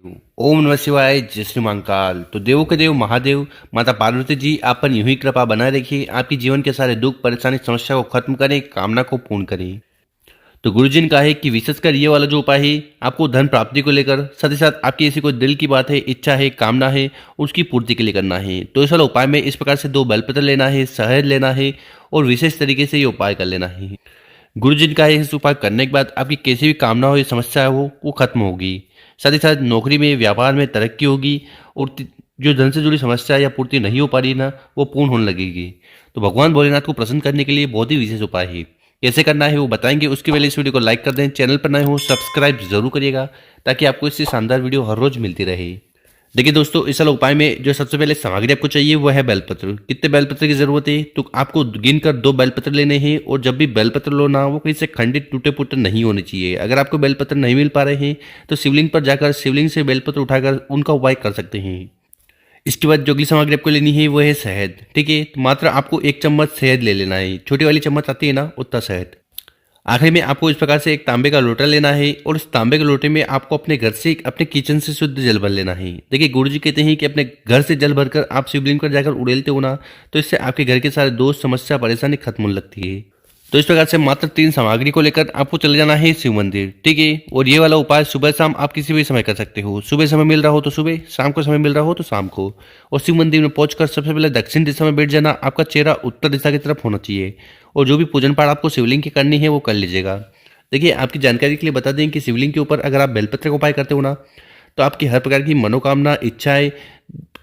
ओम नमः शिवाय, जय श्री महाकाल। तो देवों के देव महादेव माता पार्वती जी आप पर यूं ही कृपा बनाए रखिए, आपकी जीवन के सारे दुख परेशानी समस्या को खत्म करें, कामना को पूर्ण करें। तो गुरुजी ने कहा है कि विशेषकर ये वाला जो उपाय है आपको धन प्राप्ति को लेकर, साथ ही साथ आपकी ऐसी कोई दिल की बात है, इच्छा है, कामना है, उसकी पूर्ति के लिए करना है। तो इस वाला उपाय में इस प्रकार से 2 बेलपत्र लेना है, शहद लेना है और विशेष तरीके से ये उपाय कर लेना है। गुरुजी ने कहा है इस उपाय करने के बाद आपकी कैसी भी कामना हो या समस्या हो वो खत्म होगी। साथ ही साथ नौकरी में, व्यापार में तरक्की होगी और जो धन से जुड़ी समस्या या पूर्ति नहीं हो पा रही ना, वो पूर्ण होने लगेगी। तो भगवान भोलेनाथ को प्रसन्न करने के लिए बहुत ही विशेष उपाय है। कैसे करना है वो बताएंगे, उसके पहले इस वीडियो को लाइक कर दें, चैनल पर नए हो सब्सक्राइब जरूर करिएगा ताकि आपको इससे शानदार वीडियो हर रोज मिलती रहे। देखिए दोस्तों, इस वाले उपाय में जो सबसे पहले सामग्री आपको चाहिए वो है बेलपत्र। कितने बेलपत्र की जरूरत है तो आपको गिनकर 2 बेलपत्र लेने हैं और जब भी बेलपत्र लो ना, वो कहीं से खंडित टूटे फूटे नहीं होने चाहिए। अगर आपको बेलपत्र नहीं मिल पा रहे हैं तो शिवलिंग पर जाकर शिवलिंग से बेलपत्र उठाकर उनका उपाय कर सकते हैं। इसके बाद जो अगली सामग्री आपको लेनी है वो है शहद। ठीक है, तो मात्र आपको 1 चम्मच शहद ले लेना है, छोटी वाली चम्मच आती है ना, उतना शहद। आखिर में आपको इस प्रकार से एक तांबे का लोटा लेना है और उस तांबे के लोटे में आपको अपने घर से, अपने किचन से शुद्ध जल भर लेना है। देखिए गुरुजी कहते हैं कि अपने घर से जल भरकर आप शिवलिंग पर जाकर उड़ेलते हो ना, तो इससे आपके घर के सारे दोष समस्या परेशानी खत्म होने लगती है। तो इस प्रकार से मात्र 3 सामग्री को लेकर आपको चले जाना है शिव मंदिर। ठीक है, और ये वाला उपाय सुबह शाम आप किसी भी समय कर सकते हो। सुबह समय मिल रहा हो तो सुबह, शाम को समय मिल रहा हो तो शाम को। और शिव मंदिर में पहुंचकर सबसे पहले दक्षिण दिशा में बैठ जाना, आपका चेहरा उत्तर दिशा की तरफ होना चाहिए और जो भी पूजन पाठ आपको शिवलिंग की करनी है वो कर लीजिएगा। देखिए आपकी जानकारी के लिए बता दें कि शिवलिंग के ऊपर अगर आप बेलपत्र का उपाय करते हो ना, तो आपकी हर प्रकार की मनोकामना, इच्छाएं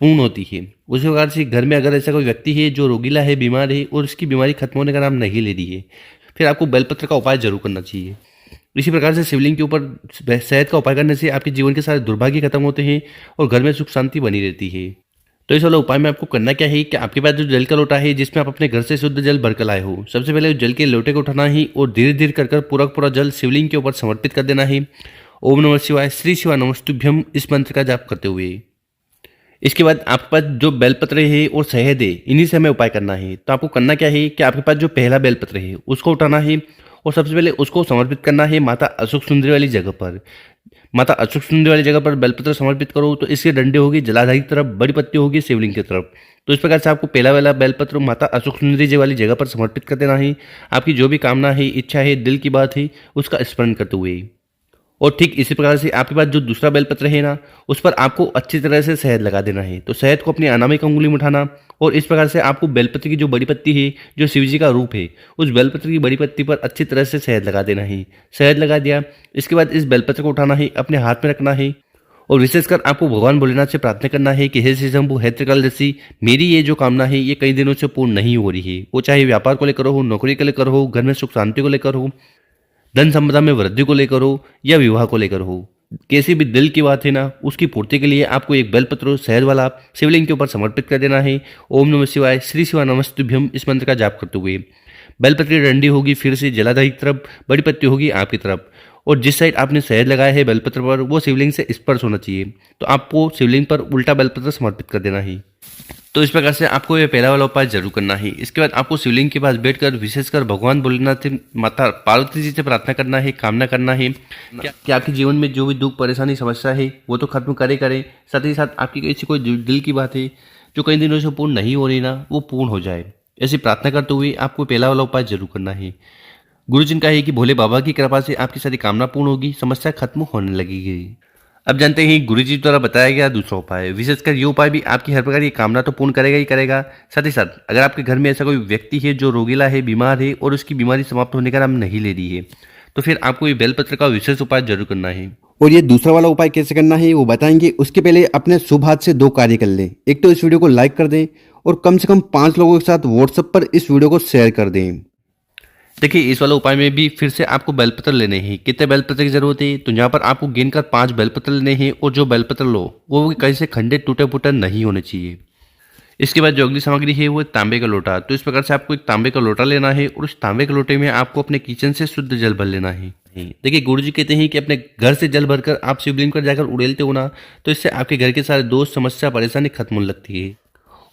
पूर्ण होती है। उसी प्रकार से घर में अगर ऐसा कोई व्यक्ति है जो रोगीला है, बीमार है और उसकी बीमारी खत्म होने का नाम नहीं ले रही है, फिर आपको बेलपत्र का उपाय जरूर करना चाहिए। इसी प्रकार से शिवलिंग के ऊपर शहद का उपाय करने से आपके जीवन के सारे दुर्भाग्य खत्म होते हैं और घर में सुख शांति बनी रहती है। तो इस वाले उपाय में आपको करना क्या है कि आपके पास जो जल का लोटा है जिसमें आप अपने घर से शुद्ध जल भरकर लाए हो, सबसे पहले जल के लोटे को उठाना है और धीरे धीरे कर पूरा पूरा जल शिवलिंग के ऊपर समर्पित कर देना है। ओम नमः शिवाय, श्री शिवाय नमस्तुभ्यम, इस मंत्र का जाप करते हुए। इसके बाद आपके पास जो बेलपत्र है और शहद है, इन्हीं से हमें उपाय करना है। तो आपको करना क्या है कि आपके पास जो पहला बेलपत्र है उसको उठाना है और सबसे पहले उसको समर्पित करना है माता अशोक सुंदरी वाली जगह पर। माता अशोक सुंदरी वाली जगह पर बेलपत्र समर्पित करो तो इसके डंडे होगी जलाधारी की तरफ, बड़ी पत्ती होगी शिवलिंग की तरफ। तो इस प्रकार से आपको पहला वाला बेलपत्र माता अशोक सुंदरी जी वाली जगह पर समर्पित कर देना है। आपकी जो भी कामना है, इच्छा है, दिल की बात है, उसका स्मरण करते हुए। और ठीक इसी प्रकार से आपके पास जो दूसरा बेलपत्र है ना, उस पर आपको अच्छी तरह से शहद लगा देना है। तो शहद को अपनी अनामिक अंगुली में उठाना और इस प्रकार से आपको बेलपत्र की जो बड़ी पत्ती है, जो शिव जी का रूप है, उस बेलपत्र की बड़ी पत्ती पर अच्छी तरह से शहद लगा देना है। शहद लगा दिया, इसके बाद इस बेलपत्र को उठाना है, अपने हाथ में रखना है और विशेषकर आपको भगवान भोलेनाथ से प्रार्थना करना है कि हे श्री शंभु, हे त्रिकालदर्शी, मेरी ये जो कामना है ये कई दिनों से पूर्ण नहीं हो रही है। वो चाहे व्यापार को लेकर हो, नौकरी को लेकर हो, घर में सुख शांति को लेकर हो, धन संपदा में वृद्धि को लेकर हो या विवाह को लेकर हो, कैसी भी दिल की बात है ना, उसकी पूर्ति के लिए आपको एक बेलपत्र शहद वाला शिवलिंग के ऊपर समर्पित कर देना है। ओम नमः शिवाय, श्री शिवाय नमस्तुभ्यम, इस मंत्र का जाप करते हुए। बेलपत्र की डंडी होगी फिर से जलाधारी की तरफ, बड़ी पत्ती होगी आपकी तरफ और जिस साइड आपने शहद लगाया है बेलपत्र पर वो शिवलिंग से स्पर्श होना चाहिए। तो आपको शिवलिंग पर उल्टा बेलपत्र समर्पित कर देना है। तो इस प्रकार से आपको ये पहला वाला उपाय जरूर करना है। इसके बाद आपको शिवलिंग के पास बैठकर विशेषकर भगवान भोलेनाथ से, माता पार्वती जी से प्रार्थना करना है, कामना करना है कि आपके जीवन में जो भी दुख परेशानी समस्या है वो तो खत्म करे। साथ ही साथ आपकी ऐसी कोई दिल की बात है जो कई दिनों से पूर्ण नहीं हो रही ना, वो पूर्ण हो जाए। ऐसी प्रार्थना करते हुए आपको पहला वाला उपाय जरूर करना है। गुरुजी ने कहा है कि भोले बाबा की कृपा से आपकी सारी कामना पूर्ण होगी, समस्या खत्म होने लगेगी। अब जानते हैं गुरुजी द्वारा बताया गया दूसरा उपाय। विशेषकर ये उपाय भी आपकी हर प्रकार की कामना तो पूर्ण करेगा ही करेगा। साथ ही साथ अगर आपके घर में ऐसा कोई व्यक्ति है जो रोगीला है, बीमार है और उसकी बीमारी समाप्त होने का नाम नहीं ले रही है, तो फिर आपको ये बेलपत्र का विशेष उपाय जरूर करना है। और ये दूसरा वाला उपाय कैसे करना है वो बताएंगे। उसके पहले अपने शुभ हाथ से 2 कार्य कर लें। एक तो इस वीडियो को लाइक कर दें और कम से कम 5 लोगों के साथ व्हाट्सएप पर इस वीडियो को शेयर कर दें। देखिए इस वाले उपाय में भी फिर से आपको बेलपत्र लेने हैं। कितने बेलपत्र की जरूरत है तो यहाँ पर आपको गिनकर 5 बेलपत्र लेने हैं और जो बेलपत्र लो वो कहीं से खंडित टूटे फूटे नहीं होने चाहिए। इसके बाद जो अगली सामग्री है वो तांबे का लोटा। तो इस प्रकार से आपको एक तांबे का लोटा लेना है और उस तांबे के लोटे में आपको अपने किचन से शुद्ध जल भर लेना है। देखिए गुरुजी कहते हैं कि अपने घर से जल भरकर आप शिवलिंग पर जाकर उड़ेलते हो ना, तो इससे आपके घर के सारे दोष समस्या परेशानी खत्म होने लगती है।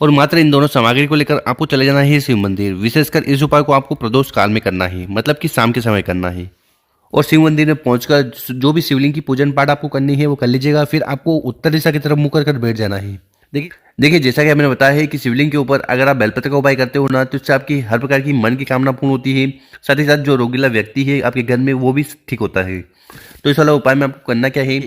और मात्र इन दोनों सामग्री को लेकर आपको चले जाना है शिव मंदिर। विशेषकर इस उपाय को आपको प्रदोष काल में करना है, मतलब कि शाम के समय करना है। और शिव मंदिर में पहुंचकर जो भी शिवलिंग की पूजन पाठ आपको करनी है वो कर लीजिएगा। फिर आपको उत्तर दिशा की तरफ मुंह कर बैठ जाना है। देखिए देखिए, जैसा कि मैंने बताया है कि शिवलिंग के ऊपर अगर आप बेलपत्र का उपाय करते हो ना, तो इससे आपकी हर प्रकार की मन की कामना पूर्ण होती है। साथ ही साथ जो रोगीला व्यक्ति है आपके घर में वो भी ठीक होता है। तो इस वाला उपाय में आपको करना क्या है,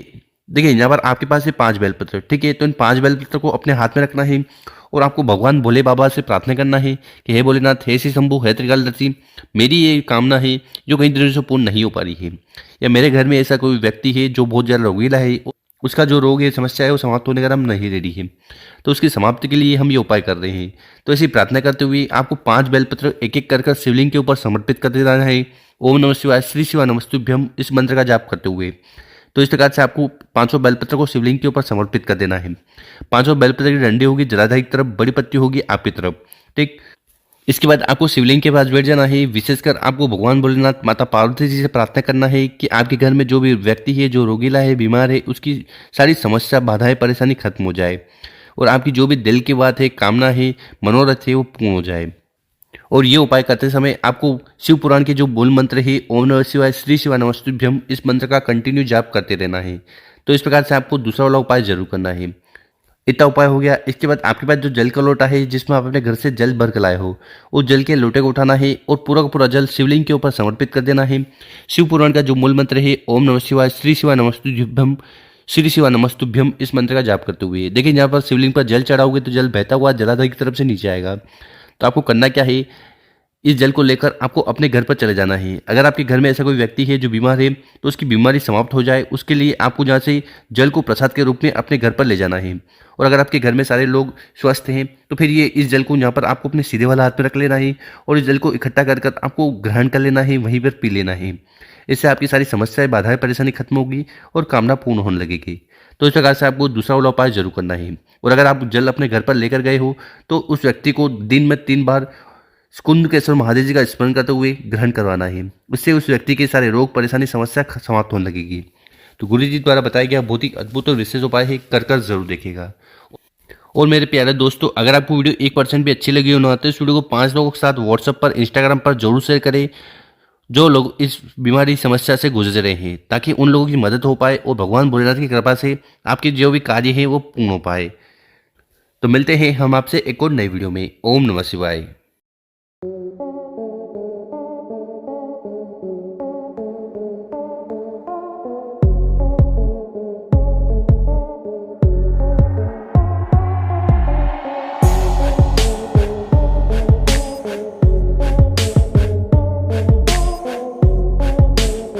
देखिए यहाँ पर आपके पास है 5 बेलपत्र, ठीक है। तो इन 5 बेलपत्र को अपने हाथ में रखना है और आपको भगवान भोले बाबा से प्रार्थना करना है कि हे भोलेनाथ, हे श्री शंभु, हे त्रिकालदर्शी, मेरी ये कामना है जो कई दिनों से पूर्ण नहीं हो पा रही है, या मेरे घर में ऐसा कोई व्यक्ति है जो बहुत ज़्यादा रोगीला है, उसका जो रोग है, समस्या है, वो समाप्त होने का नाम नहीं ले रही है, तो उसकी समाप्ति के लिए हम ये उपाय कर रहे हैं। तो ऐसी प्रार्थना करते हुए आपको 5 बेलपत्र एक एक कर शिवलिंग के ऊपर समर्पित कर देना है। ओम नमः शिवाय, श्री शिवाय नमस्तुभ्यम, इस मंत्र का जाप करते हुए। तो इस प्रकार से आपको 500 बेलपत्र को शिवलिंग के ऊपर समर्पित कर देना है। 500 बेलपत्र की डंडी होगी जलाधारी की तरफ, बड़ी पत्ती होगी आपकी तरफ, ठीक। इसके बाद आपको शिवलिंग के पास बैठ जाना है। विशेषकर आपको भगवान भोलेनाथ, माता पार्वती जी से प्रार्थना करना है कि आपके घर में जो भी व्यक्ति है, जो रोगीला है, बीमार है, उसकी सारी समस्या, बाधाएं, परेशानी खत्म हो जाए और आपकी जो भी दिल की बात है, कामना है, मनोरथ है, वो पूर्ण हो जाए। और ये उपाय करते समय आपको शिव पुराण के जो मूल मंत्र है, ओम नमः शिवाय, श्री शिवाय नमस्तुभ्यम, इस मंत्र का कंटिन्यू जाप करते रहना है। तो इस प्रकार से आपको दूसरा वाला उपाय जरूर करना है। इतना उपाय हो गया। इसके बाद आपके पास जो जल का लोटा है जिसमें आप अपने घर से जल भर कर लाए हो, उस जल के लोटे को उठाना है और पूरा का पूरा जल शिवलिंग के ऊपर समर्पित कर देना है। शिव पुराण का जो मूल मंत्र है, ओम नमः शिवाय, श्री शिवाय नमस्तुभ्यम, श्री शिवाय नमस्तुभ्यम, इस मंत्र का जाप करते हुए। देखिए यहाँ पर शिवलिंग पर जल चढ़ाओगे तो जल बहता हुआ जलाधार की तरफ से नीचे आएगा। तो आपको करना क्या है, इस जल को लेकर आपको अपने घर पर चले जाना है। अगर आपके घर में ऐसा कोई व्यक्ति है जो बीमार है, तो उसकी बीमारी समाप्त हो जाए, उसके लिए आपको जहाँ से जल को प्रसाद के रूप में अपने घर पर ले जाना है। और अगर आपके घर में सारे लोग स्वस्थ हैं, तो फिर ये इस जल को यहाँ पर आपको अपने सीधे वाला हाथ में रख लेना है और इस जल को इकट्ठा कर कर आपको ग्रहण कर लेना है, वहीं पर पी लेना है। इससे आपकी सारी समस्याएं, बाधाएं, परेशानी खत्म होगी और कामना पूर्ण होने लगेगी। तो इस प्रकार से आपको दूसरा वाला उपाय जरूर करना है। और अगर आप जल अपने घर पर लेकर गए हो, तो उस व्यक्ति को दिन में 3 बार कुंदकेश्वर महादेव जी का स्मरण करते हुए ग्रहण करवाना है। इससे उस व्यक्ति के सारे रोग, परेशानी, समस्या समाप्त होने लगेगी। तो गुरु जी द्वारा बताया गया बहुत ही अद्भुत और विशेष उपाय है, कर जरूर देखेगा। और मेरे प्यारे दोस्तों, अगर आपको वीडियो 1% भी अच्छी लगी हो ना, तो इस वीडियो को 5 लोगों के साथ व्हाट्सएप पर, इंस्टाग्राम पर जरूर शेयर करें, जो लोग इस बीमारी समस्या से गुजर रहे हैं, ताकि उन लोगों की मदद हो पाए और भगवान भोलेनाथ की कृपा से आपके जो भी कार्य हैं वो पूर्ण हो पाए। तो मिलते हैं हम आपसे एक और नई वीडियो में। ओम नमः शिवाय।